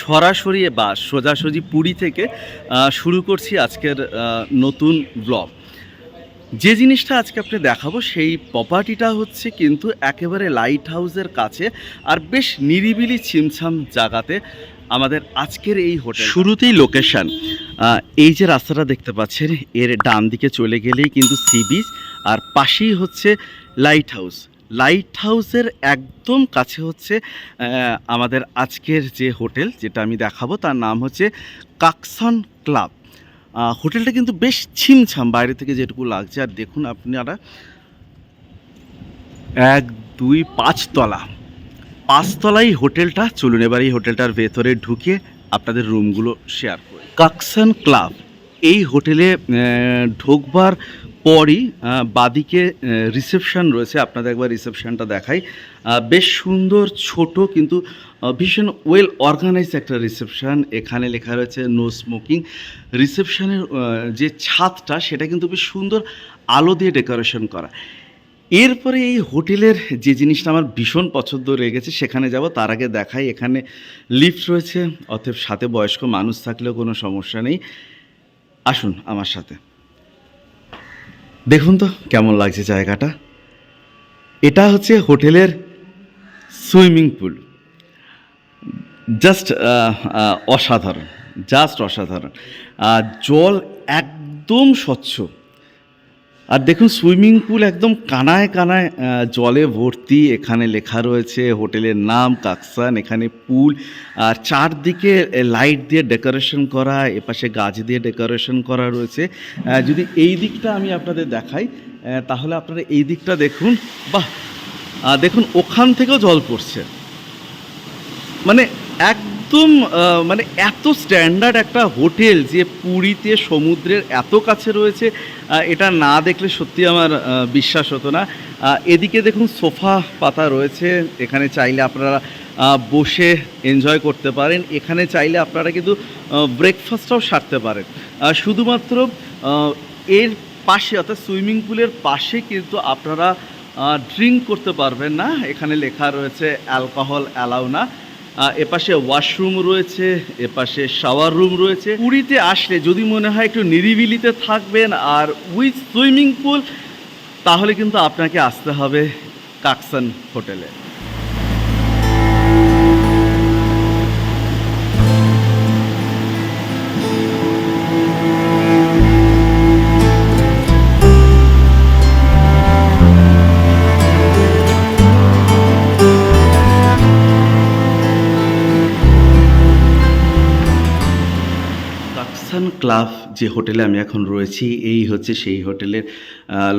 সরাসরি বা সোজাসুজি পুরী থেকে শুরু করছি আজকের নতুন ব্লগ। যে জিনিসটা আজকে আপনি দেখাবো সেই প্রপার্টিটা হচ্ছে কিন্তু একেবারে লাইট হাউসের কাছে আর বেশ নিরিবিলি ছিমছাম জায়গাতে আমাদের আজকের এই হোটেল। শুরুতেই লোকেশান, এই যে রাস্তাটা দেখতে পাচ্ছেন এর ডান দিকে চলে গেলেই কিন্তু সি বিচ, আর পাশেই হচ্ছে লাইট হাউস। লাইট হাউসের একদম কাছে হচ্ছে আমাদের আজকের যে হোটেল যেটা আমি দেখাবো তার নাম হচ্ছে কাকসান ক্লাব। হোটেলটা কিন্তু বেশ ছিমছাম বাইরে থেকে যেটুকু লাগছে। আর দেখুন আপনারা 1 2 5 তলা, 5 তলাই হোটেলটা। চলুন এবার এই হোটেলটার ভেতরে ঢুকে আপনাদের রুমগুলো শেয়ার করি। কাকসান ক্লাব এই হোটেলে ঢোকবার পরই বাদিকে রিসেপশন রয়েছে। আপনাদের একবার রিসেপশনটা দেখাই। বেশ সুন্দর ছোট কিন্তু ভীষণ ওয়েল অর্গানাইজ একটা রিসেপশন। এখানে লেখা রয়েছে নো স্মোকিং। রিসেপশনের যে ছাদটা সেটা কিন্তু বেশ সুন্দর আলো দিয়ে ডেকোরেশন করা। এরপরে এই হোটেলের যে জিনিসটা আমার ভীষণ পছন্দ লেগেছে সেখানে যাব। তার আগে দেখাই এখানে লিফট রয়েছে, অতএব সাথে বয়স্ক মানুষ থাকলেও কোনো সমস্যা নেই। আসুন আমার সাথে, দেখুন তো কেমন লাগছে জায়গাটা। এটা হচ্ছে হোটেলের সুইমিং পুল। জাস্ট অসাধারণ, জাস্ট অসাধারণ। জল একদম স্বচ্ছ। আর দেখুন সুইমিং পুল একদম কানায় কানায় জলে ভর্তি। এখানে লেখা রয়েছে হোটেলের নাম কাকসান। এখানে পুল আর চারদিকে লাইট দিয়ে ডেকোরেশন করা, এপাশে গাছ দিয়ে ডেকোরেশন করা রয়েছে। যদি এই দিকটা আমি আপনাদের দেখাই তাহলে আপনারা এই দিকটা দেখুন। বাহ, দেখুন ওখান থেকেও জল পড়ছে। মানে একদম মানে এত স্ট্যান্ডার্ড একটা হোটেল যে পুরীতে সমুদ্রের এত কাছে রয়েছে, এটা না দেখলে সত্যি আমার বিশ্বাস হতো না। এদিকে দেখুন সোফা পাতা রয়েছে, এখানে চাইলে আপনারা বসে এনজয় করতে পারেন। এখানে চাইলে আপনারা কিন্তু ব্রেকফাস্টটাও সারতে পারেন। শুধুমাত্র এর পাশে অর্থাৎ সুইমিং পুলের পাশে কিন্তু আপনারা ড্রিঙ্ক করতে পারবেন না। এখানে লেখা রয়েছে অ্যালকোহল অ্যালাউ না। এপাশে ওয়াশরুম রয়েছে, এপাশে শাওয়ার রুম রয়েছে। পুরীতে আসলে যদি মনে হয় একটু নিরিবিলিতে থাকবেন আর উইথ সুইমিং পুল, তাহলে কিন্তু আপনাকে আসতে হবে কাকসান হোটেলে। কাকসান ক্লাব যে হোটেলে আমি এখন রয়েছি, এই হচ্ছে সেই হোটেলের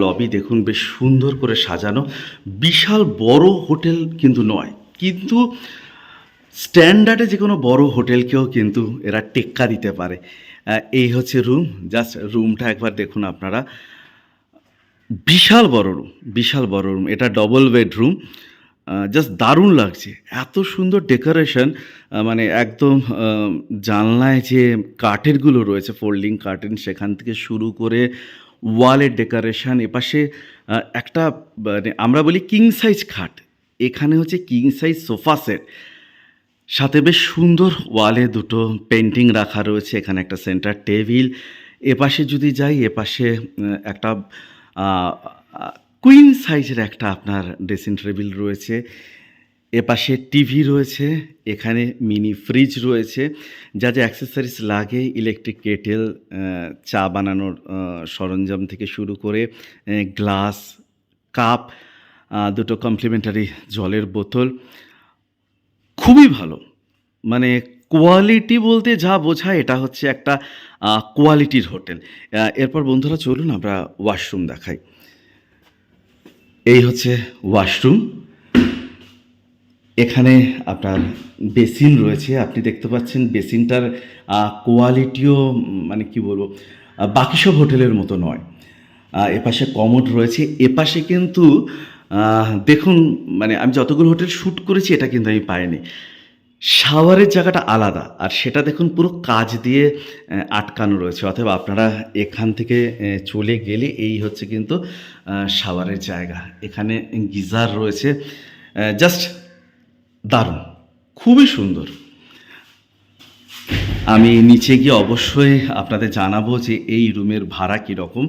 লবি। দেখুন বেশ সুন্দর করে সাজানো। বিশাল বড় হোটেল কিন্তু নয়, কিন্তু স্ট্যান্ডার্ডে যে কোনো বড় হোটেলকেও কিন্তু এরা টেক্কা দিতে পারে। এই হচ্ছে রুম। জাস্ট রুমটা একবার দেখুন আপনারা। বিশাল বড় রুম, বিশাল বড় রুম। এটা ডবল বেডরুম। জাস্ট দারুণ লাগছে, এত সুন্দর ডেকোরেশন। মানে একদম জানলায় যে কার্টেনগুলো রয়েছে, ফোল্ডিং কার্টেন, সেখান থেকে শুরু করে ওয়ালের ডেকোরেশন। এপাশে একটা মানে আমরা বলি কিং সাইজ খাট, এখানে হচ্ছে কিং সাইজ সোফা সেট, সাথে বেশ সুন্দর ওয়ালে দুটো পেন্টিং রাখা রয়েছে। এখানে একটা সেন্টার টেবিল। এপাশে যদি যাই, এপাশে একটা কুইন সাইজের একটা আপনার ড্রেসিং টেবিল রয়েছে। এপাশে টিভি রয়েছে, এখানে মিনি ফ্রিজ রয়েছে, যা যা অ্যাক্সেসরিজ লাগে, ইলেকট্রিক কেটেল, চা বানানোর সরঞ্জাম থেকে শুরু করে গ্লাস, কাপ, দুটো কমপ্লিমেন্টারি জলের বোতল। খুবই ভালো, মানে কোয়ালিটি বলতে যা বোঝায় এটা হচ্ছে একটা কোয়ালিটির হোটেল। এরপর বন্ধুরা চলুন আমরা ওয়াশরুম দেখাই। এই হচ্ছে ওয়াশরুম। এখানে আপনার বেসিন রয়েছে, আপনি দেখতে পাচ্ছেন বেসিনটার কোয়ালিটিও মানে কি বলবো, বাকি সব হোটেলের মতো নয়। এপাশে কমোড রয়েছে। এপাশে কিন্তু দেখুন, মানে আমি যতগুলো হোটেল শ্যুট করেছি এটা কিন্তু আমি পাইনি। শাওয়ারের জায়গাটা আলাদা, আর সেটা দেখুন পুরো কাচ দিয়ে আটকানো রয়েছে। অতএব আপনারা এখান থেকে চলে গেলে এই হচ্ছে কিন্তু শাওয়ারের জায়গা। এখানে গিজার রয়েছে। জাস্ট দারুণ, খুবই সুন্দর। আমি নিচে গিয়ে অবশ্যই আপনাদের জানাবো যে এই রুমের ভাড়া কীরকম।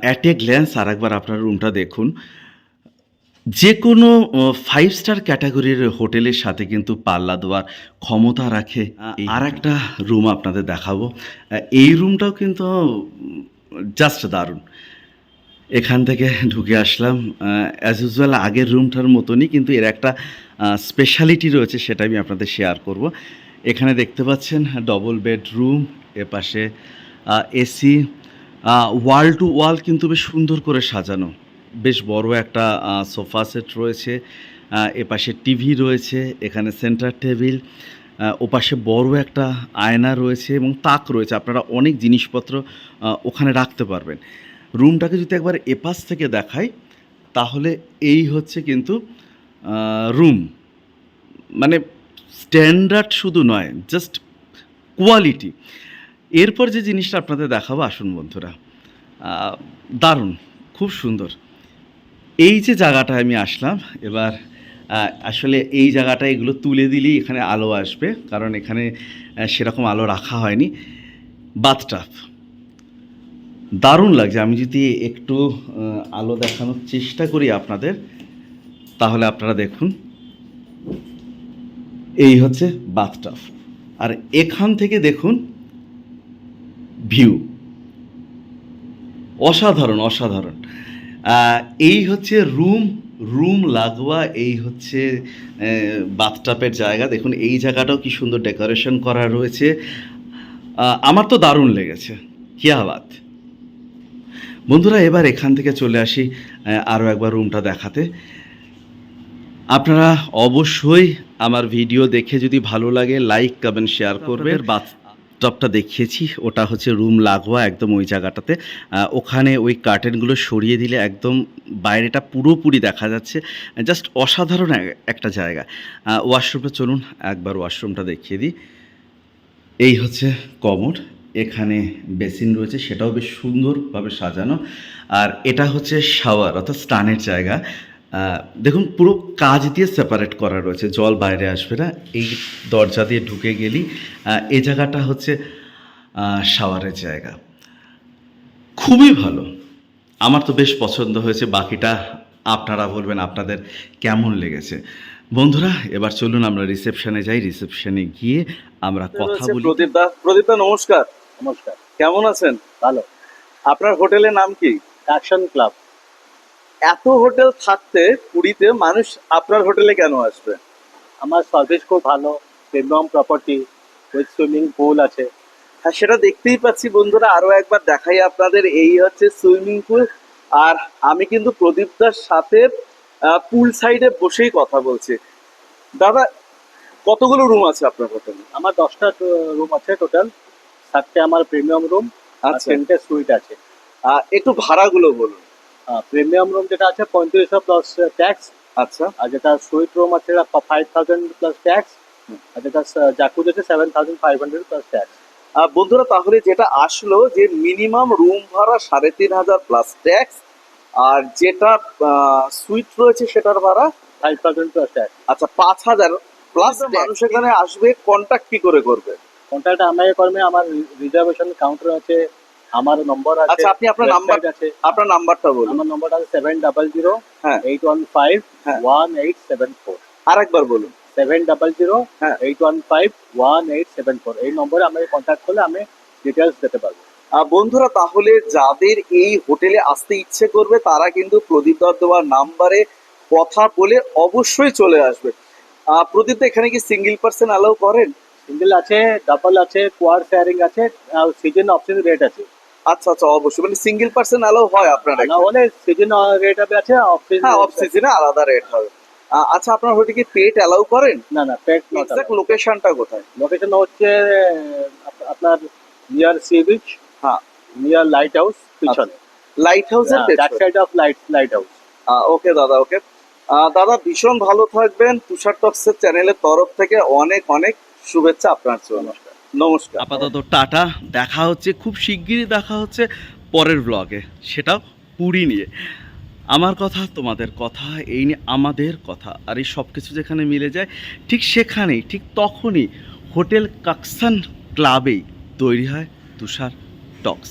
অ্যাট এ গ্ল্যান্স আরেকবার আপনার রুমটা দেখুন। যে কোনো 5 স্টার ক্যাটাগরির হোটেলের সাথে কিন্তু পাল্লা দেওয়ার ক্ষমতা রাখে। আরেকটা রুম আপনাদের দেখাবো। এই রুমটাও কিন্তু জাস্ট দারুণ। এখান থেকে ঢুকে আসলাম। অ্যাজ ইউজুয়াল আগের রুমটার মতনই, কিন্তু এর একটা স্পেশালিটি রয়েছে, সেটা আমি আপনাদের শেয়ার করব। এখানে দেখতে পাচ্ছেন ডবল বেডরুম, এপাশে এসি, ওয়াল টু ওয়াল কিন্তু বেশ সুন্দর করে সাজানো। বেশ বড় একটা সোফা সেট রয়েছে, এপাশে টিভি রয়েছে, এখানে সেন্টার টেবিল, ওপাশে বড় একটা আয়না রয়েছে এবং তাক রয়েছে। আপনারা অনেক জিনিসপত্র ওখানে রাখতে পারবেন। রুমটাকে যদি একবার এপাশ থেকে দেখাই, তাহলে এই হচ্ছে কিন্তু রুম। মানে স্ট্যান্ডার্ড শুধু নয়, জাস্ট কোয়ালিটি। এরপর যে জিনিসটা আপনাদের দেখাবো, আসুন বন্ধুরা। দারুণ, খুব সুন্দর। এই যে জায়গাটায় আমি আসলাম এবার, আসলে এই জায়গাটা এগুলো তুলে দিলেই এখানে আলো আসবে, কারণ এখানে সেরকম আলো রাখা হয়নি। বাথটাব দারুণ লাগছে। আমি যদি একটু আলো দেখানোর চেষ্টা করি আপনাদের, তাহলে আপনারা দেখুন, এই হচ্ছে বাথটাব। আর এখান থেকে দেখুন ভিউ, অসাধারণ অসাধারণ। এই হচ্ছে রুম লাগোয়া, এই হচ্ছে বাথটাবের জায়গা। দেখুন এই জায়গাটাও কি সুন্দর ডেকোরেশন করা রয়েছে। আমার তো দারুণ লেগেছে, কিয়া বাত। বন্ধুরা, এবার এখান থেকে চলে আসি আরও একবার রুমটা দেখাতে। আপনারা অবশ্যই আমার ভিডিও দেখে যদি ভালো লাগে লাইক কমেন্ট শেয়ার করবেন। বাথটবটা দেখিয়েছি, ওটা হচ্ছে রুম লাগোয়া একদম ওই জায়গাটাতে। ওখানে ওই কার্টেনগুলো সরিয়ে দিলে একদম বাইরেটা পুরোপুরি দেখা যাচ্ছে। জাস্ট অসাধারণ একটা জায়গা। ওয়াশরুমে চলুন একবার ওয়াশরুমটা দেখিয়ে দিই। এই হচ্ছে কমোড, এখানে বেসিন রয়েছে, সেটাও বেশ সুন্দরভাবে সাজানো। আর এটা হচ্ছে শাওয়ার অর্থাৎ স্নানের জায়গা। দেখুন পুরো কাঁচ দিয়ে সেপারেট করা রয়েছে, জল বাইরে আসবে না। এই দরজা দিয়ে ঢুকে গেলেই এই জায়গাটা হচ্ছে শাওয়ারের জায়গা। খুবই ভালো, আমার তো বেশ পছন্দ হয়েছে। বাকিটা আপনারা বলবেন আপনাদের কেমন লেগেছে। বন্ধুরা, এবার চলুন আমরা রিসেপশনে যাই। রিসেপশনে গিয়ে আমরা কথা বলি। প্রদীপদা নমস্কার। নমস্কার। কেমন আছেন? ভালো। আপনার হোটেলের নাম কি? Action club. এত হোটেল থাকতে পুরীতে মানুষ আপনার হোটেলে কেন আসবে? আমার সার্ভিস খুব ভালো, premium property with swimming pool আছে। হ্যাঁ, সেটা দেখতেই পাচ্ছি বন্ধুরা। আরো একবার দেখাই আপনাদের, এই হচ্ছে সুইমিং পুল। আর আমি কিন্তু প্রদীপদার সাথে পুল সাইডে বসেই কথা বলছি। দাদা, কতগুলো রুম আছে আপনার হোটেলে? আমার 10টা রুম আছে টোটাল। 7টে আমার প্রিমিয়াম রুম আর আচ্ছা, 10টে সুইট আছে। একটু ভাড়াগুলো বলুন। প্রিমিয়াম রুম যেটা আছে 3500 প্লাস ট্যাক্স। আচ্ছা, আর যেটা সুইট রুম আছে 5000 প্লাস ট্যাক্স। আর যেটা জাকুজ আছে 7500 প্লাস ট্যাক্স। বন্ধুরা, তাহলে যেটা আসলো যে মিনিমাম রুম ভাড়া 3500 প্লাস ট্যাক্স, আর যেটা সুইট রয়েছে সেটার ভাড়া 5000 প্লাস ট্যাক্স। আচ্ছা 5000 প্লাস। মানুষ এখানে আসবে, কন্ট্যাক্ট কি করে করবে? কন্ট্যাক্ট আমাকে করবে, আমার রিজার্ভেশন কাউন্টার আছে, আমার নম্বর আছে। আচ্ছা, আপনি আপনার নাম্বার আছে। আপনার নাম্বারটা বলুন। আমার নম্বরটা আছে 700 হ্যাঁ। 815 হ্যাঁ। 1874। আরেকবার বলুন। 700 হ্যাঁ। 815 1874। এই নম্বরে আমাকে কন্ট্যাক্ট করলে আমি ডিটেলস দিতে পারবো। বন্ধুরা, তাহলে যাদের এই হোটেলে আসতে ইচ্ছে করবে তারা কিন্তু প্রদীপ দত্ত দেওয়ার নাম্বারে কথা বলে অবশ্যই চলে আসবে। প্রদীপ দা, এখানে কি সিঙ্গেল পার্সন অ্যালাউ করেন? সিঙ্গেল আছে, ডাবল আছে, কোয়াড শেয়ারিং আছে, সিজন অপশন রেট আছে। আচ্ছা আচ্ছা, অবশ্যই। মানে সিঙ্গেল পার্সন অ্যালাউ হয় আপনার না হলে সিজন রেট হবে আছে, হ্যাঁ, অফ সিজনে আলাদা রেট হবে। আচ্ছা, আপনার হোটেলে কি পেট অ্যালাউ করেন? না না, পেট নট। এক্সাক্ট লোকেশনটা কোথায়? লোকেশন হচ্ছে আপনার নিয়ার সি বিচ, হ্যাঁ, নিয়ার লাইট হাউস পিছনে। লাইট হাউসের back side of lighthouse. Okay দাদা, ওকে। দাদা, ভীষণ ভালো থাকবেন। তুষার টক্সের চ্যানেলের তরফ থেকে অনেক অনেক শুভেচ্ছা আপনার জন্য। নমস্কার। আপাতত টাটা, দেখা হচ্ছে খুব শিগগিরই, দেখা হচ্ছে পরের ব্লগে, সেটাও পুরী নিয়ে। আমার কথা, তোমাদের কথা, এই নিয়ে আমাদের কথা। আর এই সব কিছু যেখানে মিলে যায় ঠিক সেখানেই, ঠিক তখনই হোটেল কাকসান ক্লাবেই তৈরি হয় তুষার টক্স।